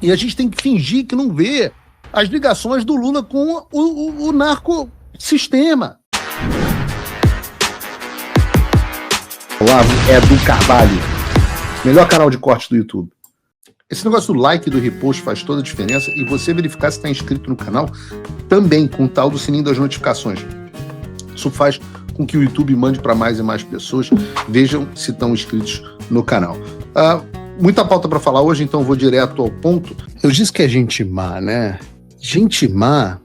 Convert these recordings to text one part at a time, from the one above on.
E a gente tem que fingir que não vê as ligações do Lula com o narcossistema. Olavo Edu Carvalho, melhor canal de corte do YouTube. Esse negócio do like e do repost faz toda a diferença, e você verificar se está inscrito no canal também, com o tal do sininho das notificações. Isso faz com que o YouTube mande para mais e mais pessoas, vejam se estão inscritos no canal. Muita pauta para falar hoje, então vou direto ao ponto. Eu disse que é gente má, né? Gente má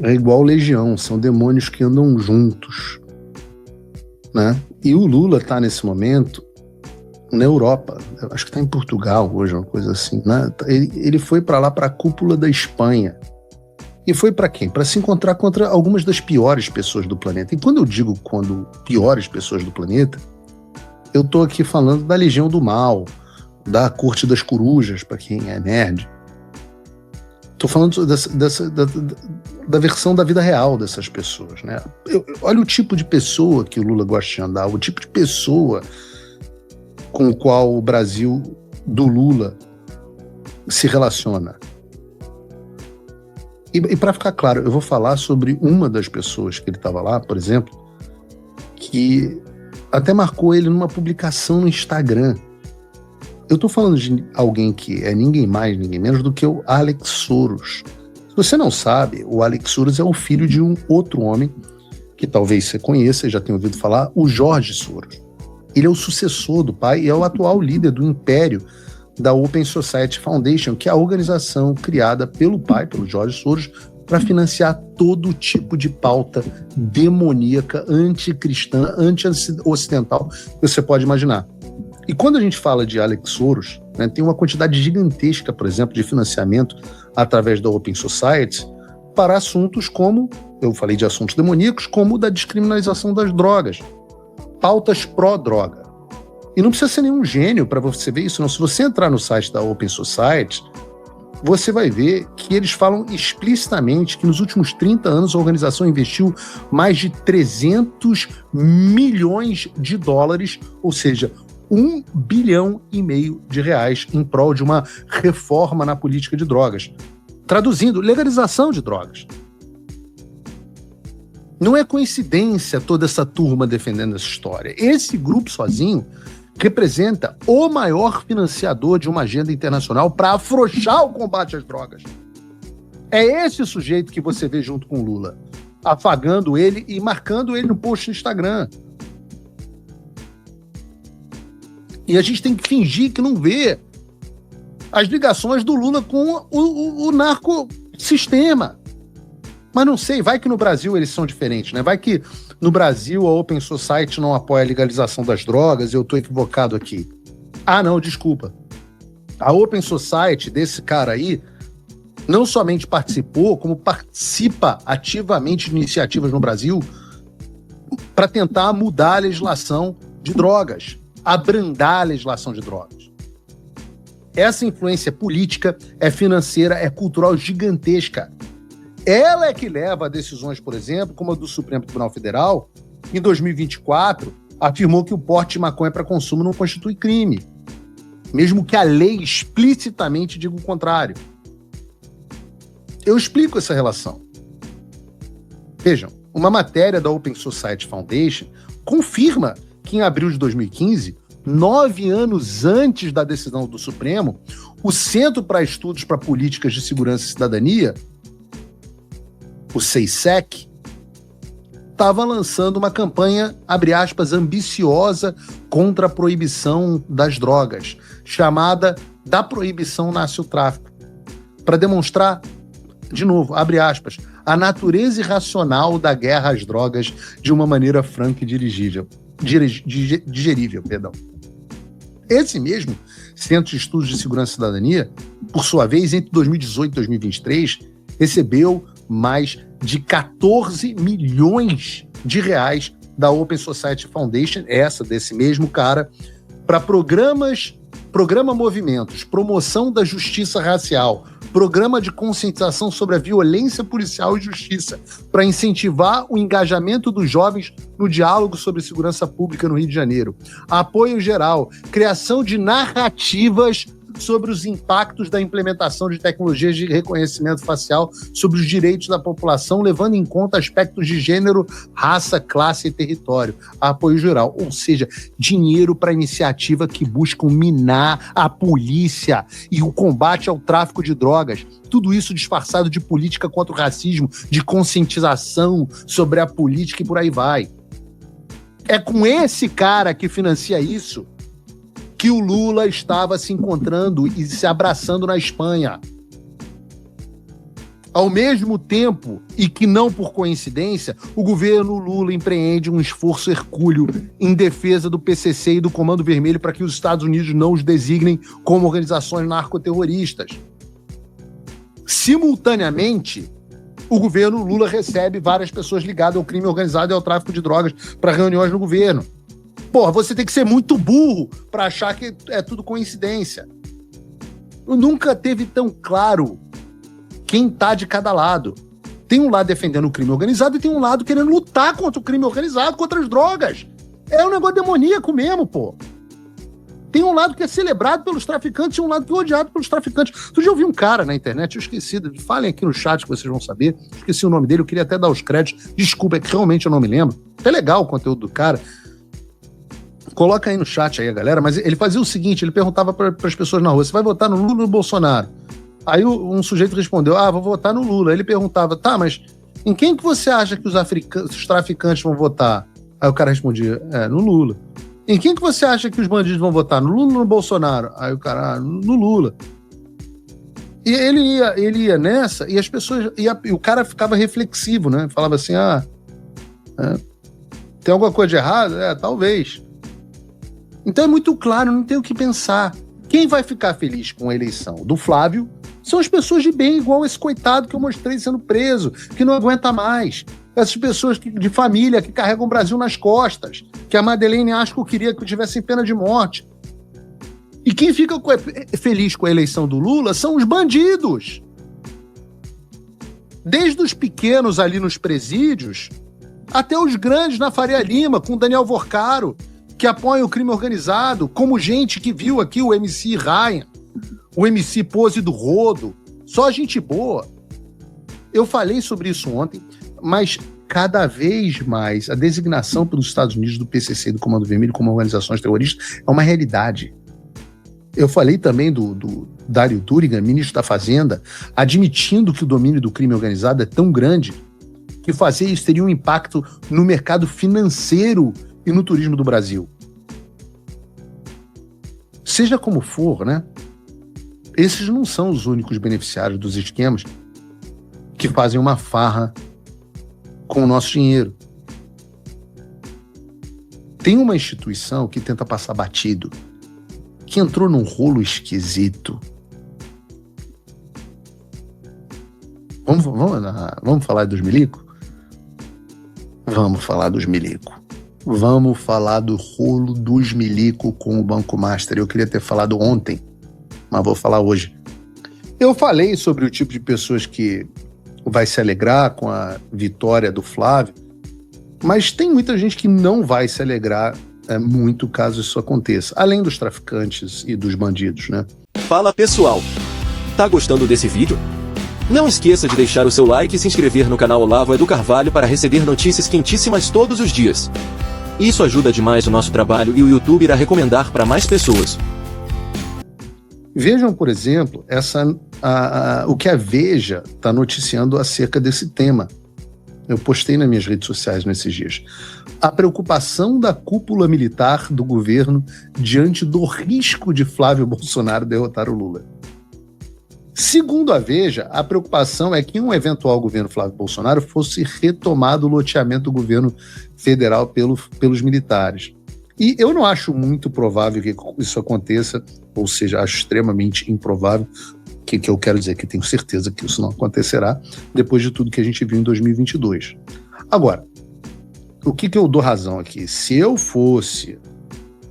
é igual legião, são demônios que andam juntos, né? E o Lula está nesse momento na Europa, acho que está em Portugal hoje, uma coisa assim, né? Ele foi para lá, para a cúpula da Espanha. E foi para quem? Para se encontrar contra algumas das piores pessoas do planeta. E quando eu digo piores pessoas do planeta, eu estou aqui falando da Legião do Mal, da Corte das Corujas, para quem é nerd. Estou falando da versão da vida real dessas pessoas, né? Olha o tipo de pessoa que o Lula gosta de andar, o tipo de pessoa com o qual o Brasil do Lula se relaciona. E para ficar claro, eu vou falar sobre uma das pessoas que ele estava lá, por exemplo, que até marcou ele numa publicação no Instagram. Eu estou falando de alguém que é ninguém mais, ninguém menos do que o Alex Soros. Se você não sabe, o Alex Soros é o filho de um outro homem, que talvez você conheça e já tenha ouvido falar, o Jorge Soros. Ele é o sucessor do pai e é o atual líder do império da Open Society Foundation, que é a organização criada pelo pai, pelo Jorge Soros, para financiar todo tipo de pauta demoníaca, anticristã, anti-ocidental que você pode imaginar. E quando a gente fala de Alex Soros, né, tem uma quantidade gigantesca, por exemplo, de financiamento através da Open Society para assuntos como, eu falei de assuntos demoníacos, como o da descriminalização das drogas, pautas pró-droga. E não precisa ser nenhum gênio para você ver isso, não. Se você entrar no site da Open Society, você vai ver que eles falam explicitamente que nos últimos 30 anos a organização investiu mais de 300 milhões de dólares, ou seja, 1,5 bilhão de reais em prol de uma reforma na política de drogas. Traduzindo, legalização de drogas. Não é coincidência toda essa turma defendendo essa história. Esse grupo sozinho representa o maior financiador de uma agenda internacional para afrouxar o combate às drogas. É esse sujeito que você vê junto com o Lula, afagando ele e marcando ele no post no Instagram. E a gente tem que fingir que não vê as ligações do Lula com o narcossistema. Mas não sei, vai que no Brasil eles são diferentes, né? Vai que no Brasil a Open Society não apoia a legalização das drogas e eu estou equivocado aqui. Ah, não, desculpa. A Open Society desse cara aí não somente participou, como participa ativamente de iniciativas no Brasil para tentar mudar a legislação de drogas, abrandar a legislação de drogas. Essa influência política, é financeira, é cultural gigantesca. Ela é que leva a decisões, por exemplo, como a do Supremo Tribunal Federal, em 2024, afirmou que o porte de maconha para consumo não constitui crime, mesmo que a lei explicitamente diga o contrário. Eu explico essa relação. Vejam, uma matéria da Open Society Foundation confirma que em abril de 2015, 9 anos antes da decisão do Supremo, o Centro para Estudos para Políticas de Segurança e Cidadania, o CEISEC, estava lançando uma campanha, abre aspas, ambiciosa contra a proibição das drogas, chamada Da Proibição Nasce o Tráfico, para demonstrar, de novo, abre aspas, a natureza irracional da guerra às drogas de uma maneira franca e digerível. Esse mesmo Centro de Estudos de Segurança e Cidadania, por sua vez, entre 2018 e 2023, recebeu mais de 14 milhões de reais da Open Society Foundation, essa desse mesmo cara, para programa movimentos, promoção da justiça racial, programa de conscientização sobre a violência policial e justiça, para incentivar o engajamento dos jovens no diálogo sobre segurança pública no Rio de Janeiro, apoio geral, criação de narrativas sobre os impactos da implementação de tecnologias de reconhecimento facial sobre os direitos da população, levando em conta aspectos de gênero, raça, classe e território. Apoio geral, ou seja, dinheiro para iniciativa que buscam minar a polícia e o combate ao tráfico de drogas. Tudo isso disfarçado de política contra o racismo, de conscientização sobre a política e por aí vai. É com esse cara que financia isso que o Lula estava se encontrando e se abraçando na Espanha. Ao mesmo tempo, e que não por coincidência, o governo Lula empreende um esforço hercúleo em defesa do PCC e do Comando Vermelho para que os Estados Unidos não os designem como organizações narcoterroristas. Simultaneamente, o governo Lula recebe várias pessoas ligadas ao crime organizado e ao tráfico de drogas para reuniões no governo. Porra, você tem que ser muito burro para achar que é tudo coincidência. Nunca teve tão claro quem tá de cada lado. Tem um lado defendendo o crime organizado e tem um lado querendo lutar contra o crime organizado, contra as drogas. É um negócio demoníaco mesmo, pô. Tem um lado que é celebrado pelos traficantes e um lado que é odiado pelos traficantes. Tu já ouviu um cara na internet, eu esqueci, falem aqui no chat que vocês vão saber, esqueci o nome dele, eu queria até dar os créditos, desculpa, é que realmente eu não me lembro. É legal o conteúdo do cara. Coloca aí no chat aí, a galera, mas ele fazia o seguinte, ele perguntava para as pessoas na rua, você vai votar no Lula ou no Bolsonaro? Aí um sujeito respondeu, vou votar no Lula. Ele perguntava, tá, mas em quem que você acha que os traficantes vão votar? Aí o cara respondia, no Lula. Em quem que você acha que os bandidos vão votar? No Lula ou no Bolsonaro? Aí o cara, no Lula. E ele ia nessa, e as pessoas, e o cara ficava reflexivo, né? Falava assim, tem alguma coisa de errado? Talvez. Então é muito claro, não tem o que pensar. Quem vai ficar feliz com a eleição do Flávio são as pessoas de bem, igual esse coitado que eu mostrei sendo preso, que não aguenta mais. Essas pessoas de família que carregam o Brasil nas costas, que a Madeleine Asco queria que tivessem pena de morte. E quem fica feliz com a eleição do Lula são os bandidos. Desde os pequenos ali nos presídios, até os grandes na Faria Lima, com Daniel Vorcaro, que apoiam o crime organizado, como gente que viu aqui o MC Ryan, o MC Pose do Rodo, só gente boa. Eu falei sobre isso ontem, mas cada vez mais a designação pelos Estados Unidos do PCC e do Comando Vermelho como organizações terroristas é uma realidade. Eu falei também do Dário Turiga, ministro da Fazenda, admitindo que o domínio do crime organizado é tão grande que fazer isso teria um impacto no mercado financeiro e no turismo do Brasil. Seja como for, né? Esses não são os únicos beneficiários dos esquemas que fazem uma farra com o nosso dinheiro. Tem uma instituição que tenta passar batido, que entrou num rolo esquisito. Vamos falar dos milicos? Vamos falar dos milicos. Vamos falar do rolo dos milicos com o Banco Master. Eu queria ter falado ontem, mas vou falar hoje. Eu falei sobre o tipo de pessoas que vai se alegrar com a vitória do Flávio, mas tem muita gente que não vai se alegrar muito caso isso aconteça, além dos traficantes e dos bandidos, né? Fala pessoal, tá gostando desse vídeo? Não esqueça de deixar o seu like e se inscrever no canal Olavo é do Carvalho para receber notícias quentíssimas todos os dias. Isso ajuda demais o nosso trabalho e o YouTube irá recomendar para mais pessoas. Vejam, por exemplo, o que a Veja está noticiando acerca desse tema. Eu postei nas minhas redes sociais nesses dias. A preocupação da cúpula militar do governo diante do risco de Flávio Bolsonaro derrotar o Lula. Segundo a Veja, a preocupação é que em um eventual governo Flávio Bolsonaro fosse retomado o loteamento do governo federal pelos militares. E eu não acho muito provável que isso aconteça, ou seja, acho extremamente improvável, que eu quero dizer que tenho certeza que isso não acontecerá, depois de tudo que a gente viu em 2022. Agora, o que eu dou razão aqui? Se eu fosse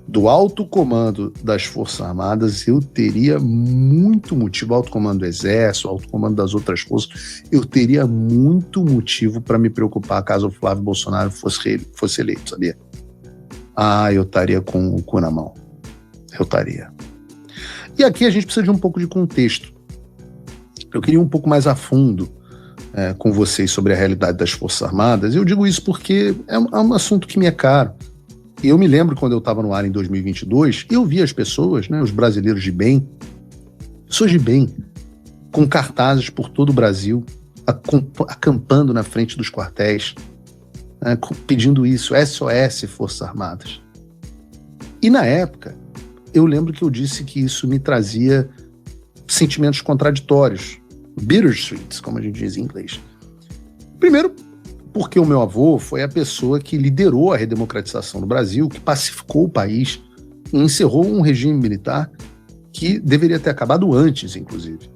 do alto comando das Forças Armadas, eu teria muito motivo, alto comando do Exército, alto comando das outras forças, eu teria muito motivo para me preocupar caso o Flávio Bolsonaro fosse eleito, sabia? Eu estaria com o cu na mão. Eu estaria. E aqui a gente precisa de um pouco de contexto. Eu queria ir um pouco mais a fundo com vocês sobre a realidade das Forças Armadas. Eu digo isso porque é um assunto que me é caro. E eu me lembro quando eu estava no ar em 2022, eu vi as pessoas, né, os brasileiros de bem, pessoas de bem, com cartazes por todo o Brasil, acampando na frente dos quartéis, pedindo isso, SOS Forças Armadas. E na época, eu lembro que eu disse que isso me trazia sentimentos contraditórios, bittersweet, como a gente diz em inglês. Primeiro, porque o meu avô foi a pessoa que liderou a redemocratização no Brasil, que pacificou o país e encerrou um regime militar que deveria ter acabado antes, inclusive.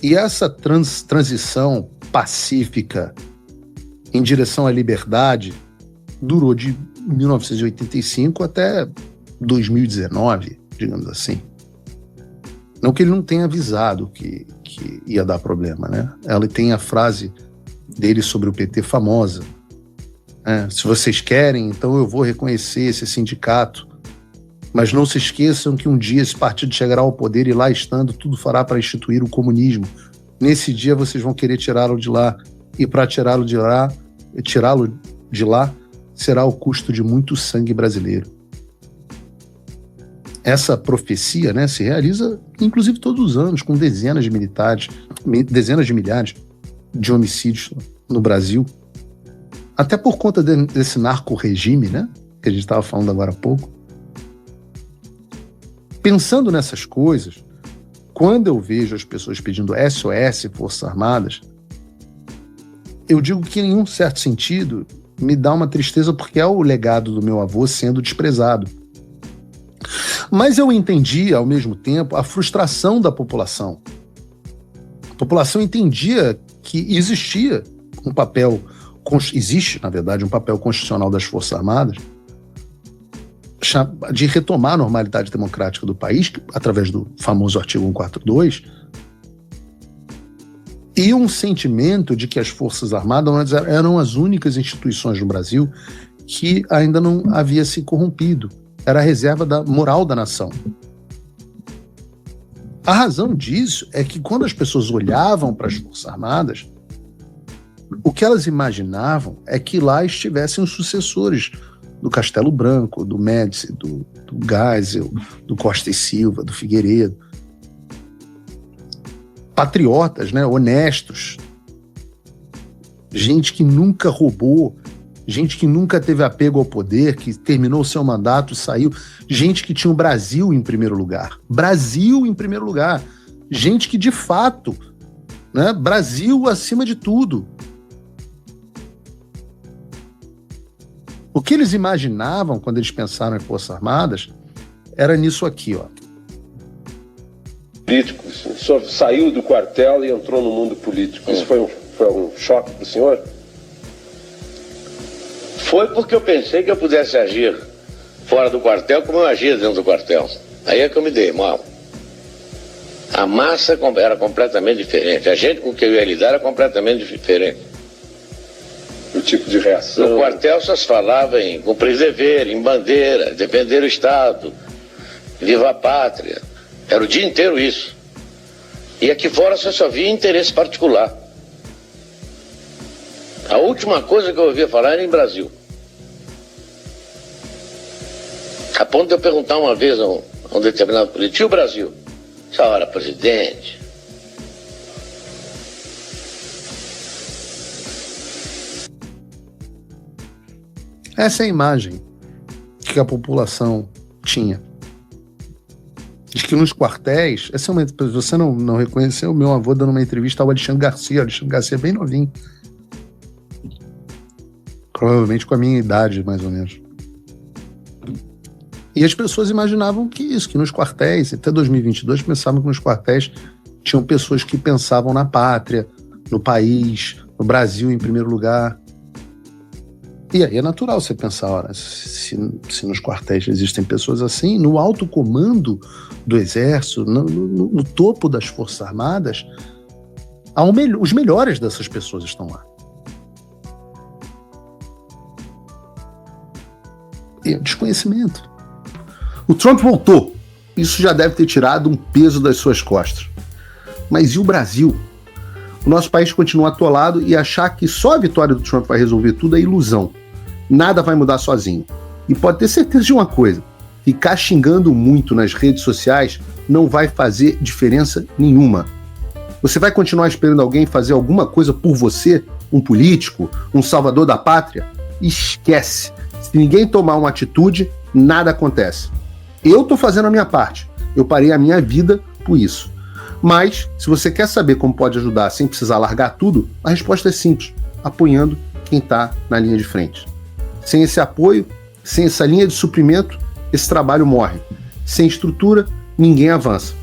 E essa transição pacífica em direção à liberdade durou de 1985 até 2019, digamos assim. Não que ele não tenha avisado que ia dar problema, né? Ela tem a frase dele sobre o PT famosa. Se vocês querem, então eu vou reconhecer esse sindicato, mas não se esqueçam que um dia esse partido chegará ao poder e lá estando, tudo fará para instituir o comunismo. Nesse dia vocês vão querer tirá-lo de lá, e para tirá-lo de lá será o custo de muito sangue brasileiro. Essa profecia, né, se realiza, inclusive, todos os anos, com dezenas de milhares de homicídios no Brasil, até por conta desse narco-regime, né, que a gente estava falando agora há pouco. Pensando nessas coisas, quando eu vejo as pessoas pedindo SOS Forças Armadas, eu digo que, em um certo sentido, me dá uma tristeza porque é o legado do meu avô sendo desprezado. Mas eu entendi, ao mesmo tempo, a frustração da população. A população entendia que existia um papel, existe, na verdade, um papel constitucional das Forças Armadas de retomar a normalidade democrática do país, através do famoso artigo 142, e um sentimento de que as Forças Armadas eram as únicas instituições no Brasil que ainda não havia se corrompido. Era a reserva da moral da nação. A razão disso é que quando as pessoas olhavam para as Forças Armadas, o que elas imaginavam é que lá estivessem os sucessores do Castelo Branco, do Médici, do Geisel, do Costa e Silva, do Figueiredo. Patriotas, né, honestos. Gente que nunca roubou, gente que nunca teve apego ao poder, que terminou o seu mandato, saiu. Gente que tinha o Brasil em primeiro lugar. Brasil em primeiro lugar. Gente que, de fato, né, Brasil acima de tudo. O que eles imaginavam quando eles pensaram em Forças Armadas era nisso aqui, ó. Políticos. O senhor saiu do quartel e entrou no mundo político. Isso foi um choque para o senhor? Foi porque eu pensei que eu pudesse agir fora do quartel como eu agia dentro do quartel. Aí é que eu me dei mal. A massa era completamente diferente. A gente com quem eu ia lidar era completamente diferente. O tipo de reação? No quartel só se falava em cumprir dever, em bandeira, defender o Estado, viva a pátria. Era o dia inteiro isso. E aqui fora você só via interesse particular. A última coisa que eu ouvia falar era em Brasil. A ponto de eu perguntar uma vez a um determinado político: e o Brasil? Essa hora, presidente. Essa é a imagem que a população tinha. De que nos quartéis, você não reconheceu o meu avô dando uma entrevista ao Alexandre Garcia. O Alexandre Garcia é bem novinho. Provavelmente com a minha idade, mais ou menos. E as pessoas imaginavam que nos quartéis, até 2022, pensavam que nos quartéis tinham pessoas que pensavam na pátria, no país, no Brasil em primeiro lugar. E aí é natural você pensar, ora, se nos quartéis existem pessoas assim, no alto comando do Exército, no topo das Forças Armadas, os melhores dessas pessoas estão lá. E é desconhecimento. O Trump voltou. Isso já deve ter tirado um peso das suas costas. Mas e o Brasil? O nosso país continua atolado e achar que só a vitória do Trump vai resolver tudo é ilusão. Nada vai mudar sozinho. E pode ter certeza de uma coisa: ficar xingando muito nas redes sociais não vai fazer diferença nenhuma. Você vai continuar esperando alguém fazer alguma coisa por você, um político, um salvador da pátria? Esquece. Se ninguém tomar uma atitude, nada acontece. Eu tô fazendo a minha parte. Eu parei a minha vida por isso. Mas, se você quer saber como pode ajudar sem precisar largar tudo, a resposta é simples: apoiando quem tá na linha de frente. Sem esse apoio, sem essa linha de suprimento, esse trabalho morre. Sem estrutura, ninguém avança.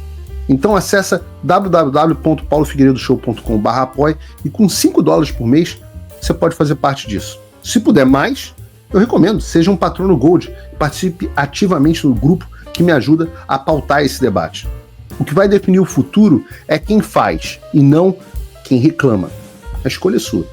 Então acessa www.paulofigueiredoshow.com/apoie e com $5 por mês você pode fazer parte disso. Se puder mais, eu recomendo, seja um patrono Gold e participe ativamente no grupo que me ajuda a pautar esse debate. O que vai definir o futuro é quem faz e não quem reclama. A escolha é sua.